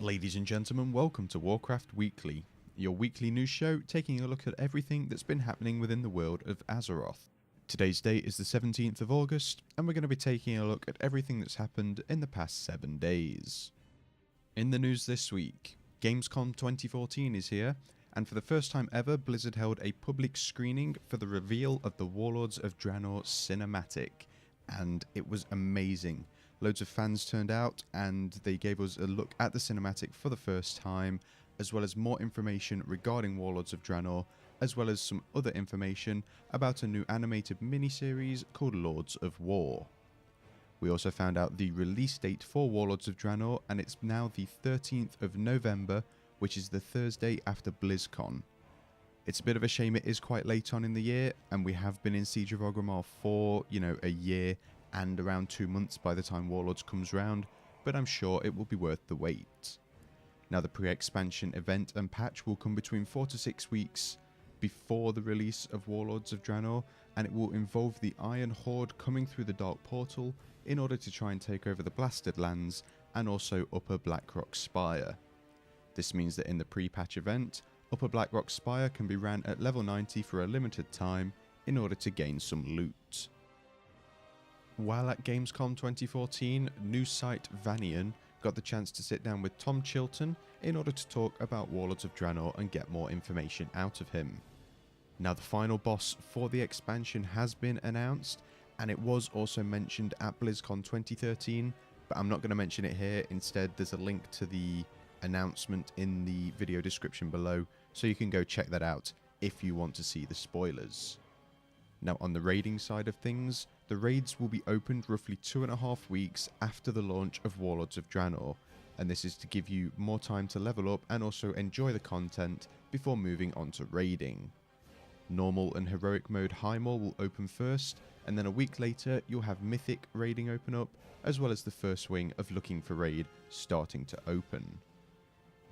Ladies and gentlemen, welcome to Warcraft Weekly, your weekly news show taking a look at everything that's been happening within the world of Azeroth. Today's date is the 17th of August, and we're going to be taking a look at everything that's happened in the past 7 days. In the news this week, Gamescom 2014 is here, and for the first time ever, Blizzard held a public screening for the reveal of the Warlords of Draenor cinematic, and it was amazing. Loads of fans turned out and they gave us a look at the cinematic for the first time, as well as more information regarding Warlords of Draenor, as well as some other information about a new animated miniseries called Lords of War. We also found out the release date for Warlords of Draenor, and it's now the 13th of November, which is the Thursday after BlizzCon. It's a bit of a shame it is quite late on in the year, and we have been in Siege of Orgrimmar for, a year and around 2 months by the time Warlords comes round, but I'm sure it will be worth the wait. Now, the pre-expansion event and patch will come between 4 to 6 weeks before the release of Warlords of Draenor, and it will involve the Iron Horde coming through the Dark Portal in order to try and take over the Blasted Lands and also Upper Blackrock Spire. This means that in the pre-patch event, Upper Blackrock Spire can be ran at level 90 for a limited time in order to gain some loot. While at Gamescom 2014, news site Vanian got the chance to sit down with Tom Chilton in order to talk about Warlords of Draenor and get more information out of him. Now, the final boss for the expansion has been announced, and it was also mentioned at BlizzCon 2013, but I'm not going to mention it here. Instead, there's a link to the announcement in the video description below, so you can go check that out if you want to see the spoilers. Now, on the raiding side of things, the raids will be opened roughly 2.5 weeks after the launch of Warlords of Draenor, and this is to give you more time to level up and also enjoy the content before moving on to raiding. Normal and Heroic mode Highmaul will open first, and then a week later you'll have Mythic raiding open up, as well as the first wing of Looking for Raid starting to open.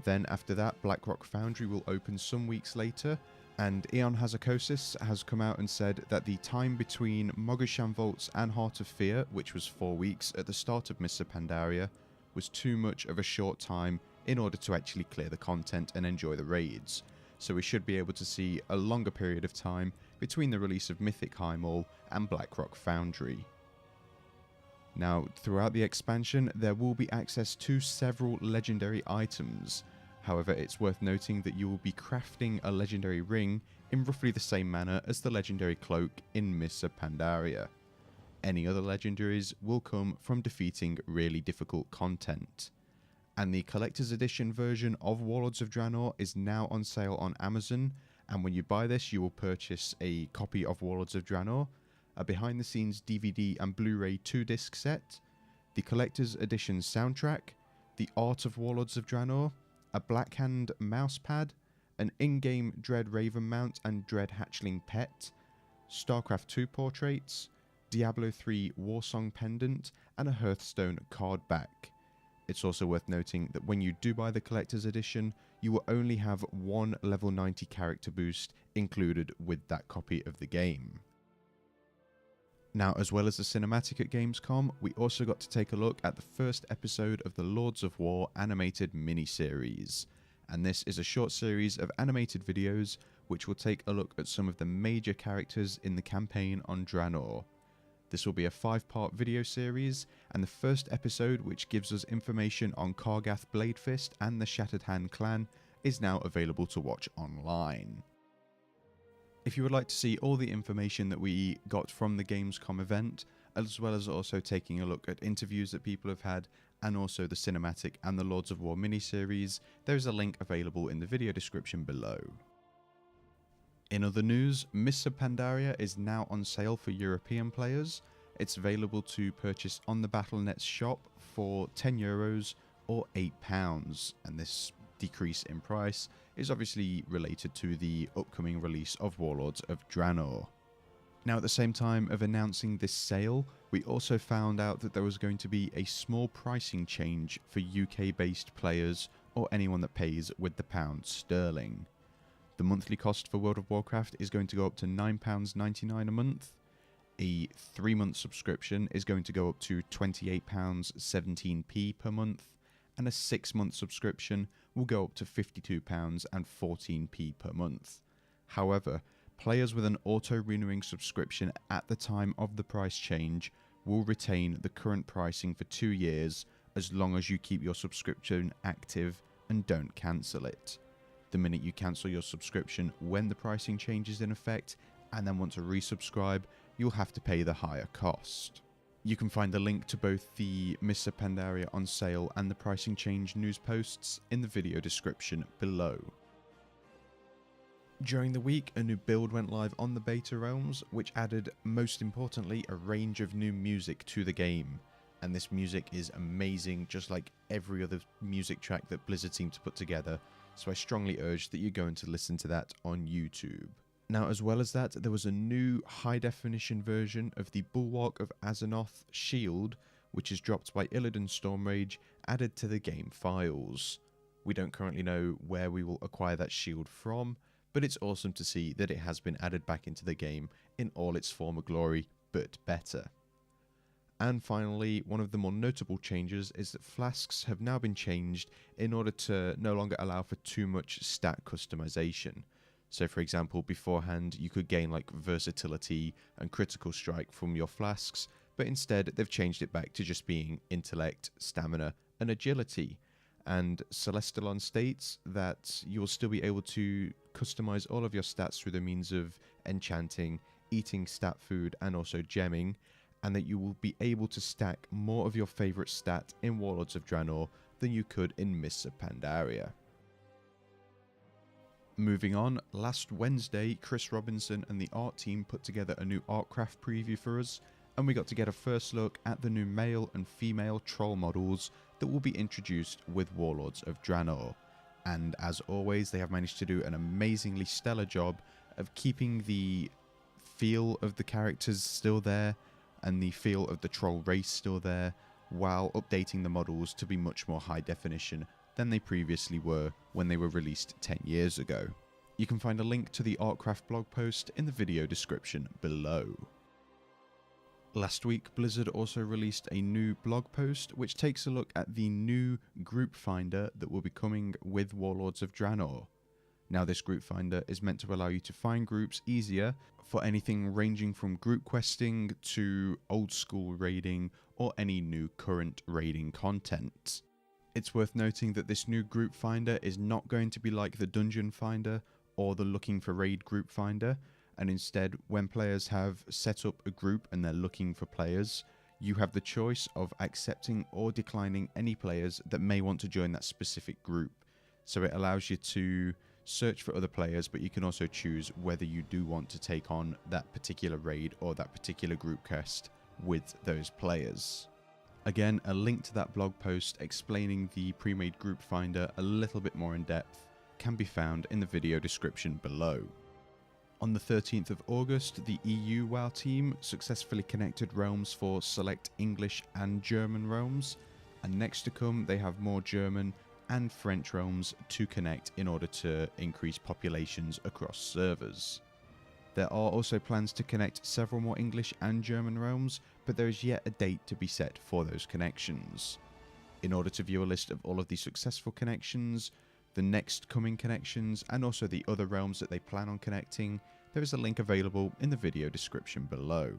Then after that, Blackrock Foundry will open some weeks later, and Aeon Hazakosis has come out and said that the time between Mogasham Vaults and Heart of Fear, which was 4 weeks at the start of Mists of Pandaria, was too much of a short time in order to actually clear the content and enjoy the raids. So we should be able to see a longer period of time between the release of Mythic Highmaul and Blackrock Foundry. Now, throughout the expansion, there will be access to several legendary items. However, it's worth noting that you will be crafting a legendary ring in roughly the same manner as the legendary cloak in Mists of Pandaria. Any other legendaries will come from defeating really difficult content. And the collector's edition version of Warlords of Draenor is now on sale on Amazon, and when you buy this you will purchase a copy of Warlords of Draenor, a behind the scenes DVD and Blu-ray 2-disc set, the collector's edition soundtrack, the art of Warlords of Draenor, a Blackhand mousepad, an in-game Dread Raven mount and Dread Hatchling pet, StarCraft 2 portraits, Diablo 3 Warsong pendant, and a Hearthstone card back. It's also worth noting that when you do buy the collector's edition, you will only have one level 90 character boost included with that copy of the game. Now, as well as the cinematic at Gamescom, we also got to take a look at the first episode of the Lords of War animated miniseries. And this is a short series of animated videos which will take a look at some of the major characters in the campaign on Draenor. This will be a 5-part video series, and the first episode, which gives us information on Kargath Bladefist and the Shattered Hand clan, is now available to watch online. If you would like to see all the information that we got from the Gamescom event, as well as also taking a look at interviews that people have had, and also the cinematic and the Lords of War miniseries, there is a link available in the video description below. In other news, Mists of Pandaria is now on sale for European players. It's available to purchase on the Battle.net shop for €10 or £8, and this decrease in price is obviously related to the upcoming release of Warlords of Draenor. Now, at the same time of announcing this sale, we also found out that there was going to be a small pricing change for UK-based players or anyone that pays with the pound sterling. The monthly cost for World of Warcraft is going to go up to £9.99 a month. A 3-month subscription is going to go up to £28.17p per month, and a 6-month subscription will go up to £52.14 per month. However, players with an auto-renewing subscription at the time of the price change will retain the current pricing for 2 years as long as you keep your subscription active and don't cancel it. The minute you cancel your subscription when the pricing change is in effect and then want to resubscribe, you'll have to pay the higher cost. You can find the link to both the Mr. Pandaria on sale and the pricing change news posts in the video description below. During the week, a new build went live on the beta realms, which added, most importantly, a range of new music to the game. And this music is amazing, just like every other music track that Blizzard seemed to put together, so I strongly urge that you go and to listen to that on YouTube. Now, as well as that, there was a new high-definition version of the Bulwark of Azeroth shield, which is dropped by Illidan Stormrage, added to the game files. We don't currently know where we will acquire that shield from, but it's awesome to see that it has been added back into the game in all its former glory, but better. And finally, one of the more notable changes is that flasks have now been changed in order to no longer allow for too much stat customization. So for example, beforehand you could gain like versatility and critical strike from your flasks, but instead they've changed it back to just being intellect, stamina and agility. And Celestalon states that you will still be able to customize all of your stats through the means of enchanting, eating stat food and also gemming, and that you will be able to stack more of your favorite stat in Warlords of Draenor than you could in Mr. Pandaria. Moving on, last Wednesday, Chris Robinson and the art team put together a new Artcraft preview for us, and we got to get a first look at the new male and female troll models that will be introduced with Warlords of Draenor. And as always, they have managed to do an amazingly stellar job of keeping the feel of the characters still there, and the feel of the troll race still there, while updating the models to be much more high definition than they previously were when they were released 10 years ago. You can find a link to the Artcraft blog post in the video description below. Last week, Blizzard also released a new blog post which takes a look at the new group finder that will be coming with Warlords of Draenor. Now, this group finder is meant to allow you to find groups easier for anything ranging from group questing to old school raiding or any new current raiding content. It's worth noting that this new group finder is not going to be like the dungeon finder or the looking for raid group finder, and instead, when players have set up a group and they're looking for players, you have the choice of accepting or declining any players that may want to join that specific group. So it allows you to search for other players, but you can also choose whether you do want to take on that particular raid or that particular group quest with those players. Again, a link to that blog post explaining the pre-made group finder a little bit more in depth can be found in the video description below. On the 13th of August, the EU WoW team successfully connected realms for select English and German realms, and next to come they have more German and French realms to connect in order to increase populations across servers. There are also plans to connect several more English and German realms, but there is yet a date to be set for those connections. In order to view a list of all of the successful connections, the next coming connections, and also the other realms that they plan on connecting, there is a link available in the video description below.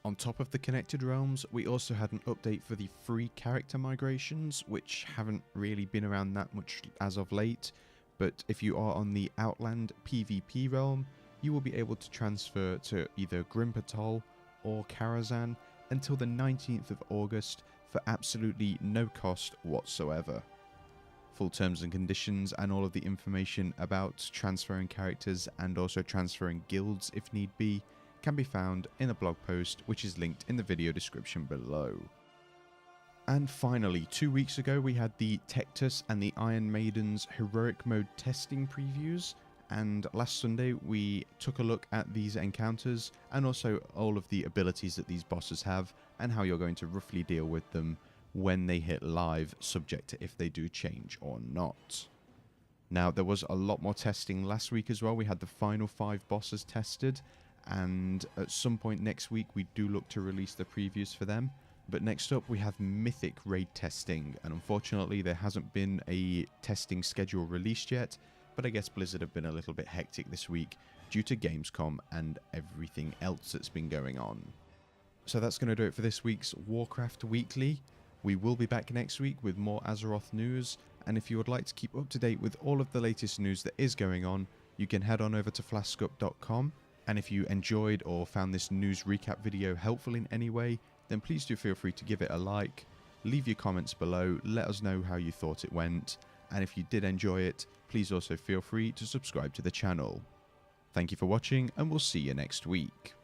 On top of the connected realms, we also had an update for the free character migrations, which haven't really been around that much as of late, but if you are on the Outland PvP realm, you will be able to transfer to either Grimpatal or Karazhan until the 19th of August for absolutely no cost whatsoever. Full terms and conditions and all of the information about transferring characters and also transferring guilds if need be can be found in the blog post, which is linked in the video description below. And finally, 2 weeks ago we had the Tectus and the Iron Maidens heroic mode testing previews, and last Sunday we took a look at these encounters and also all of the abilities that these bosses have and how you're going to roughly deal with them when they hit live, subject to if they do change or not. Now, there was a lot more testing last week as well. We had the final 5 bosses tested, and at some point next week we do look to release the previews for them. But next up we have Mythic raid testing, and unfortunately there hasn't been a testing schedule released yet, but I guess Blizzard have been a little bit hectic this week due to Gamescom and everything else that's been going on. So that's going to do it for this week's Warcraft Weekly. We will be back next week with more Azeroth news, and if you would like to keep up to date with all of the latest news that is going on, you can head on over to flaskup.com, and if you enjoyed or found this news recap video helpful in any way, then please do feel free to give it a like, leave your comments below, let us know how you thought it went, and if you did enjoy it, please also feel free to subscribe to the channel. Thank you for watching, and we'll see you next week.